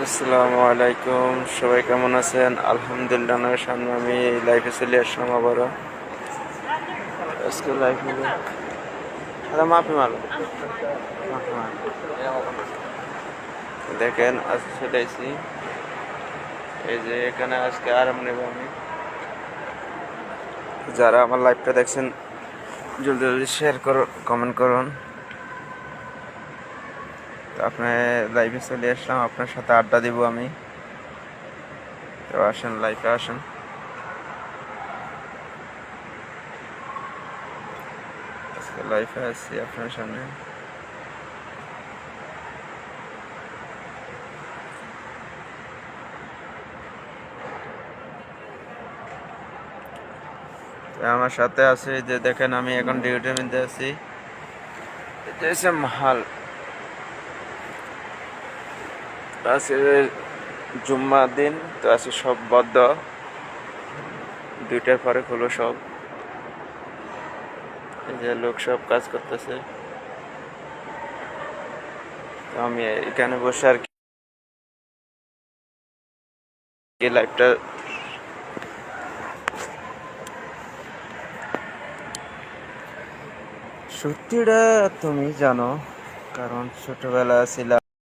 আসসালামু আলাইকুম, সবাই কেমন আছেন? আলহামদুলিল্লাহ, আপনার সামনে আমি লাইভে চলে আসলাম আবারও। আজকে লাইভ হলো মাফি মারো মাফি মারো। দেখেন আজকে চলে আসছি, এই যে এখানে আজকে আরাম নেব আমি। যারা আমার লাইভটা দেখছেন জলদি জলদি শেয়ার করুন, কমেন্ট করুন। তো আপনি লাইভে চলে আসলাম, আপনার সাথে আড্ডা দিব আমি। তো আসেন, লাইভে আসেন। আজকে লাইভে আসছি আপনার সামনে। আমার সাথে আছে যে দেখেন, আমি এখন ডিউটির মধ্যে আছি। এটা হচ্ছে মাহাল। আজকে জুম্মার দিন, তো আজকে সব বদ্ধ, 2টার পরে খুলো সব। এই যে লোক সব কাজ করতেছে, তো আমি এখানে বসে আর কি লাইফটা। সত্যিটা তুমি জানো, কারণ ছোটবেলা ছিলাম।